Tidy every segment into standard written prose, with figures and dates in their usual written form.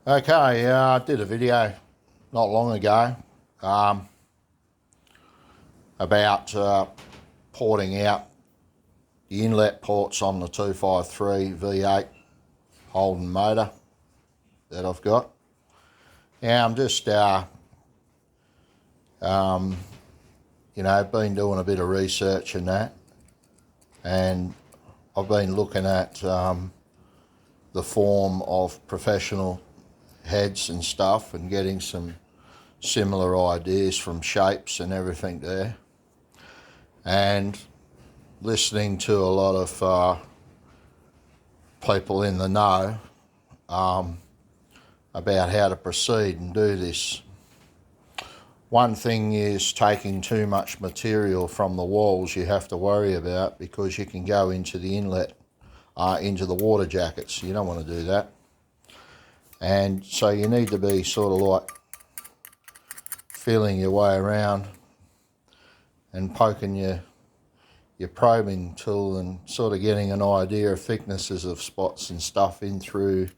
Okay, I did a video not long ago about porting out the inlet ports on the 253 V8 Holden motor that I've got. Now I'm just, been doing a bit of research in that, and I've been looking at the form of professional heads and stuff and getting some similar ideas from shapes and everything there, and listening to a lot of people in the know about how to proceed and do this. One thing is taking too much material from the walls you have to worry about, because you can go into the inlet, into the water jackets. You don't want to do that. And so you need to be sort of like feeling your way around and poking your probing tool and sort of getting an idea of thicknesses of spots and stuff in through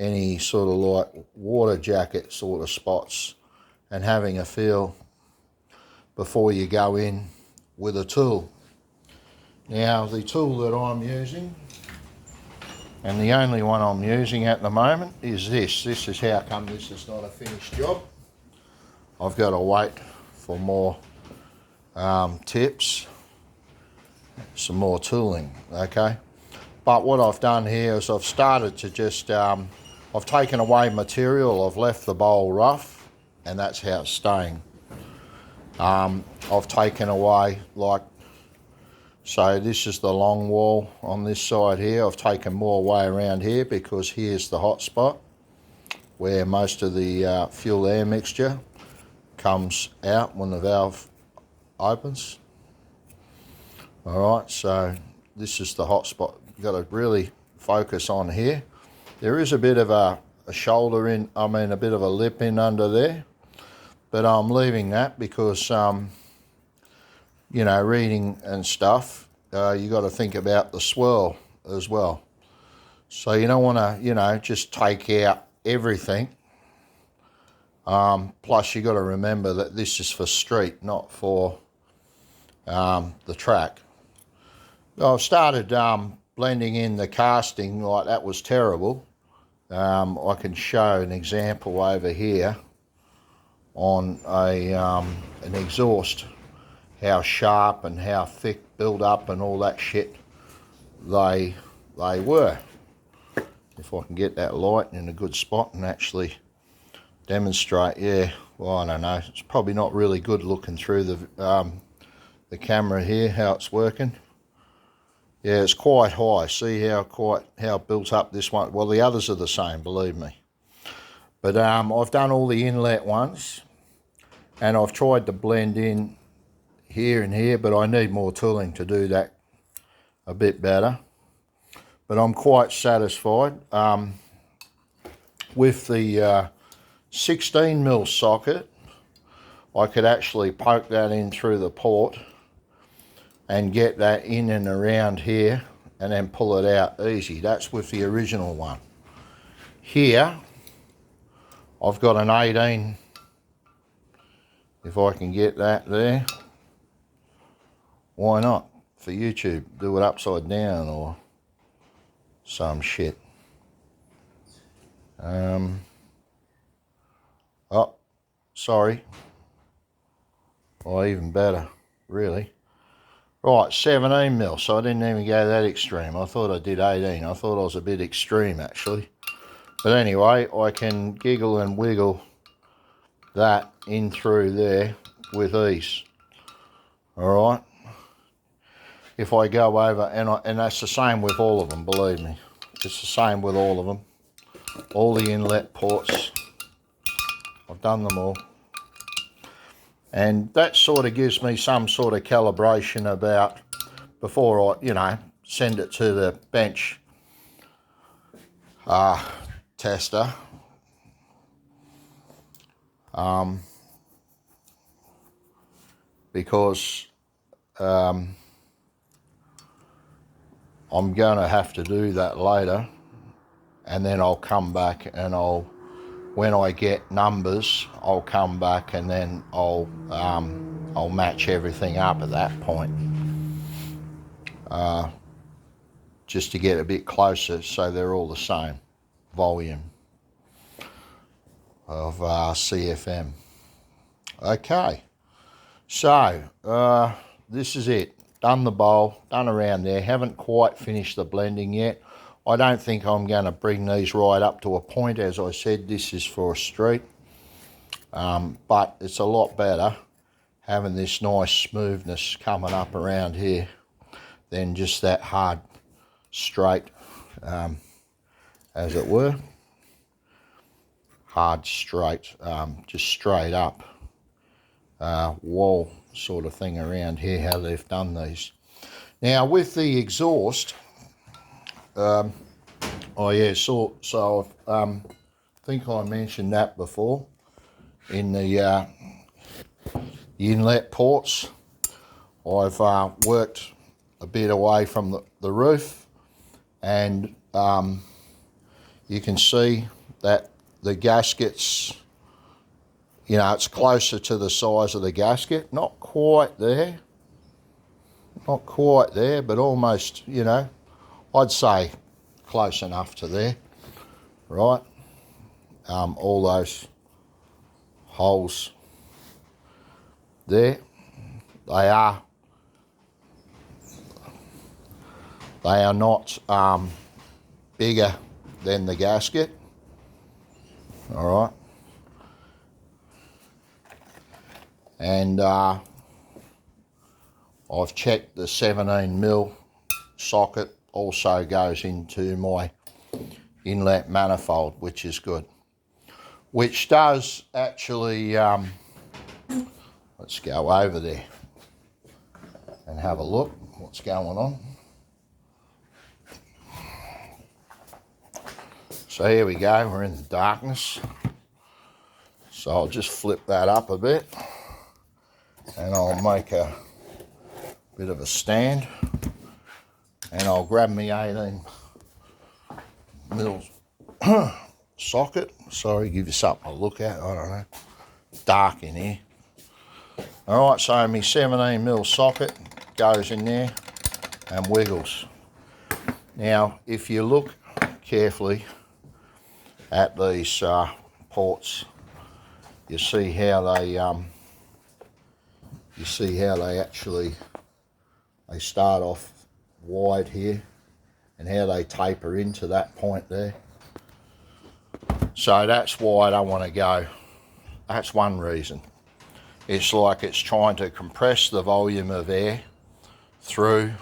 any sort of like water jacket sort of spots, and having a feel before you go in with a tool. Now the tool that I'm using, and the only one I'm using at the moment, is this. This is how come this is not a finished job. I've got to wait for more tips, some more tooling, okay? But what I've done here is I've started to just, I've taken away material, I've left the bowl rough, and that's how it's staying. I've taken away, like, so this is the long wall on this side here. I've taken more way around here because here's the hot spot where most of the fuel air mixture comes out when the valve opens. All right, so this is the hot spot. You've got to really focus on here. There is a bit of a shoulder in, a bit of a lip in under there, but I'm leaving that because, reading and stuff, you got to think about the swirl as well. So you don't want to, just take out everything. Plus you got to remember that this is for street, not for the track. I've started blending in the casting, like that was terrible. I can show an example over here on an exhaust, how sharp and how thick build up and all that shit they were. If I can get that light in a good spot and actually demonstrate, yeah, well, I don't know, it's probably not really good looking through the camera here, how it's working. Yeah, it's quite high. See how built up this one. Well, the others are the same, believe me. But I've done all the inlet ones, and I've tried to blend in here and here, but I need more tooling to do that a bit better. But I'm quite satisfied. With the 16mm socket, I could actually poke that in through the port and get that in and around here and then pull it out easy. That's with the original one. Here, I've got an 18, if I can get that there. Why not? For YouTube, do it upside down or some shit. Oh, sorry. Or even better, really. Right, 17mm, so I didn't even go that extreme. I thought I did 18. I thought I was a bit extreme, actually. But anyway, I can giggle and wiggle that in through there with ease. All right. If I go over, and that's the same with all of them, believe me. It's the same with all of them. All the inlet ports, I've done them all. And that sort of gives me some sort of calibration about, before I, send it to the bench tester. Because I'm going to have to do that later, and then I'll come back and I'll when I get numbers, I'll come back and then I'll match everything up at that point, just to get a bit closer so they're all the same volume of CFM. Okay, so this is it. Done the bowl, done around there. Haven't quite finished the blending yet. I don't think I'm going to bring these right up to a point. As I said, this is for a street, but it's a lot better having this nice smoothness coming up around here than just that hard straight, as it were. Hard straight, just straight up wall sort of thing around here, how they've done these. Now with the exhaust, oh yeah, so I think I mentioned that before in the inlet ports. I've worked a bit away from the roof, and you can see that the gaskets, you know, it's closer to the size of the gasket. Not quite there, but almost, you know, I'd say close enough to there, right? All those holes there, they are not bigger than the gasket, all right? And I've checked the 17mm socket also goes into my inlet manifold, which is good. Which does actually, let's go over there and have a look what's going on. So here we go, we're in the darkness. So I'll just flip that up a bit and I'll make a bit of a stand, and I'll grab my 18mm socket. Sorry, give you something to look at, I don't know. Dark in here. Alright, so my 17mm socket goes in there and wiggles. Now, if you look carefully at these ports, you see how they actually start off wide here and how they taper into that point there. So that's why I don't want to go. That's one reason. It's like it's trying to compress the volume of air through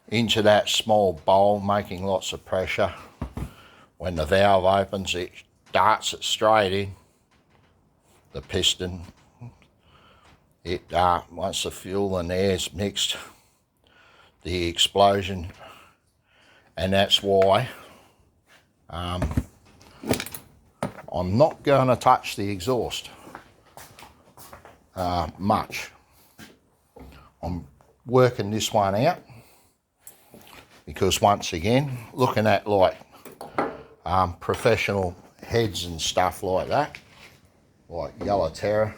into that small bowl, making lots of pressure. When the valve opens, it darts it straight in. The piston, it once the fuel and air's mixed, the explosion, and that's why I'm not going to touch the exhaust much. I'm working this one out because, once again, looking at like professional heads and stuff like that, like Yellaterra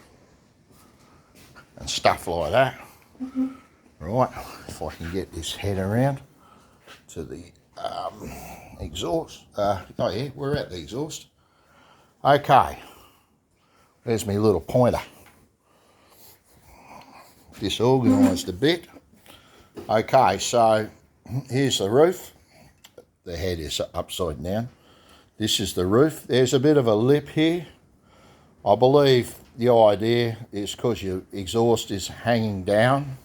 and stuff like that. Right, if I can get this head around to the exhaust. Oh yeah, we're at the exhaust. Okay, there's my little pointer. Disorganised a bit. Okay, so here's the roof. The head is upside down. This is the roof. There's a bit of a lip here. I believe the idea is because your exhaust is hanging down,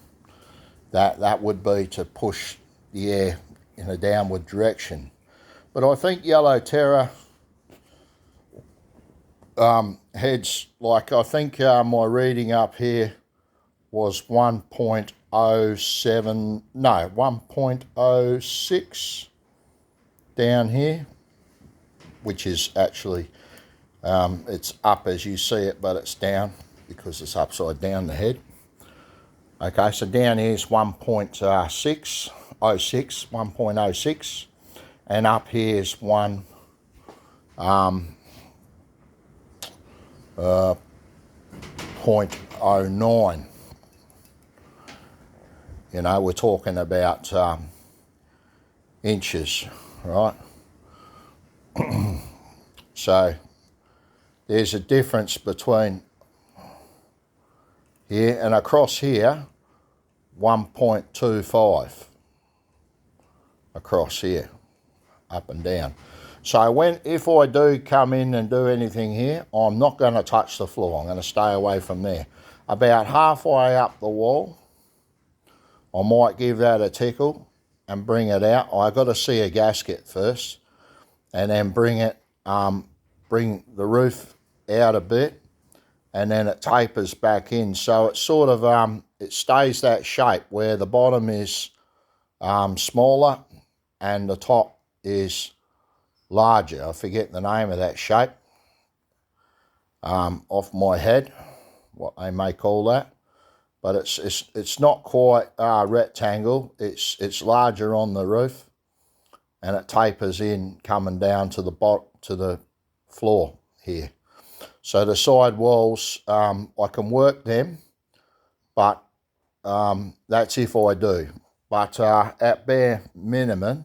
that would be to push the air in a downward direction. But I think Yellaterra heads, like I think my reading up here was 1.07, no, 1.06 down here, which is actually, it's up as you see it, but it's down because it's upside down the head. Okay, so down here is 1.06, 1.06, and up here is 1.07. 0.09. You know, we're talking about inches, right? So there's a difference between here and across here, 1.25 across here, up and down. So if I do come in and do anything here, I'm not going to touch the floor. I'm going to stay away from there. About halfway up the wall, I might give that a tickle and bring it out. I got to see a gasket first, and then bring the roof out a bit, and then it tapers back in. So it sort of it stays that shape where the bottom is smaller and the top is larger. I forget the name of that shape off my head, what they may call that, but it's not quite rectangle. It's larger on the roof, and it tapers in coming down to the floor here. So the side walls, I can work them, but that's if I do. But at bare minimum,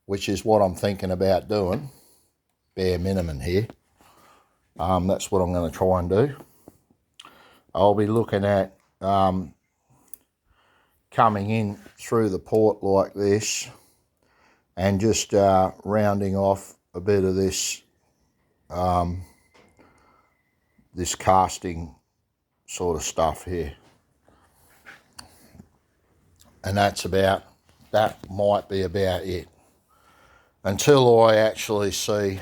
which is what I'm thinking about doing, bare minimum here, that's what I'm going to try and do. I'll be looking at coming in through the port like this and just rounding off a bit of this this casting sort of stuff here. And that might be about it. Until I actually see,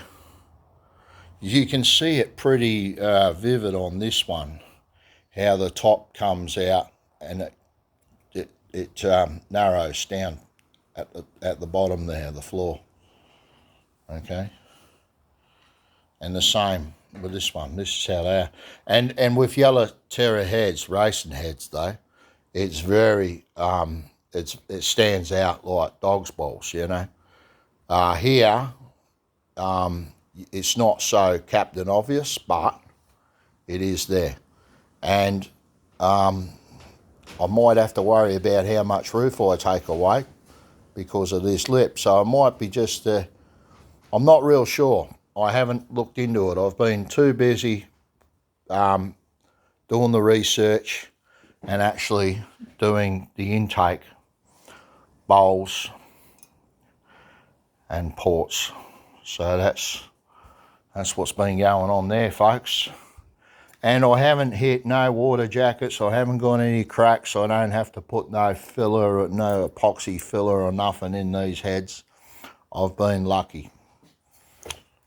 you can see it pretty vivid on this one, how the top comes out and it narrows down at the bottom there, the floor. Okay. And the same with this one. This is how they are. And with Yellaterra heads, racing heads though, it's very it stands out like dog's balls, you know. Here, it's not so captain obvious, but it is there. And I might have to worry about how much roof I take away because of this lip. So it might be just, I'm not real sure. I haven't looked into it. I've been too busy doing the research and actually doing the intake bowls and ports. So that's what's been going on there, folks. And I haven't hit no water jackets. I haven't got any cracks. I don't have to put no filler, no epoxy filler or nothing in these heads. I've been lucky.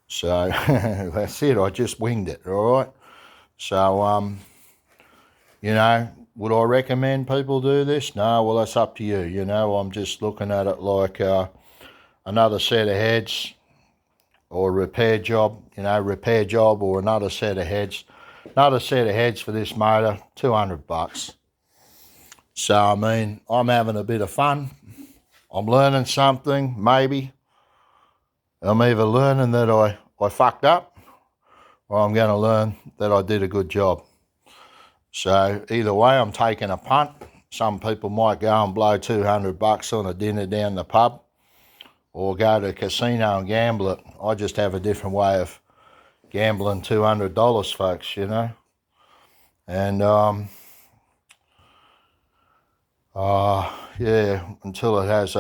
So that's it. I just winged it, all right? So, you know, would I recommend people do this? No, well, that's up to you. You know, I'm just looking at it like another set of heads or a repair job, you know, repair job or another set of heads. Another set of heads for this motor, $200. So, I mean, I'm having a bit of fun. I'm learning something, maybe. I'm either learning that I fucked up or I'm going to learn that I did a good job. So, either way, I'm taking a punt. Some people might go and blow $200 on a dinner down the pub or go to a casino and gamble it. I just have a different way of gambling $200, folks, you know. And, yeah, until it has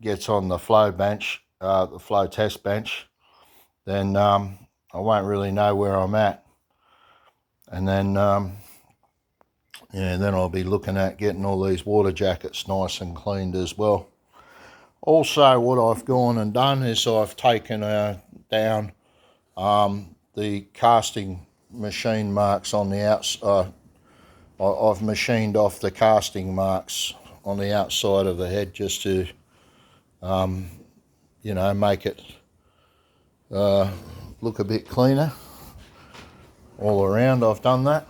gets on the flow bench, the flow test bench, then I won't really know where I'm at. And then, yeah, then I'll be looking at getting all these water jackets nice and cleaned as well. Also, what I've gone and done is I've taken down the casting machine marks on the outside. I've machined off the casting marks on the outside of the head just to, you know, make it look a bit cleaner all around. I've done that.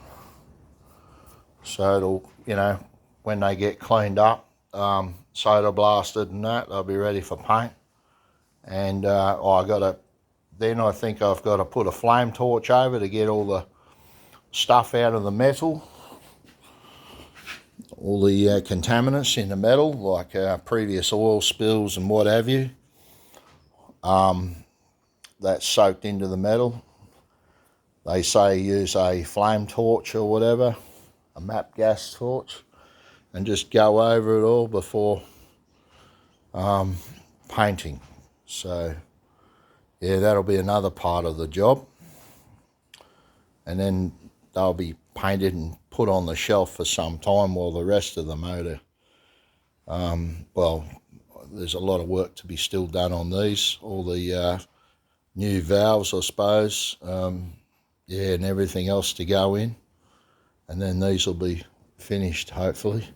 So it'll, you know, when they get cleaned up, soda blasted and that, they'll be ready for paint. And I think I've got to put a flame torch over to get all stuff out of the metal, all the contaminants in the metal, like previous oil spills and what have you. That's soaked into the metal. They say use a flame torch or whatever, a MAP gas torch, and just go over it all before painting. So yeah, that'll be another part of the job. And then they'll be painted and put on the shelf for some time while the rest of the motor, well, there's a lot of work to be still done on these, all the new valves, I suppose, yeah, and everything else to go in, and then these will be finished, hopefully.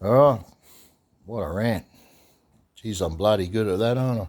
All right, what a rant. Geez, I'm bloody good at that, aren't I?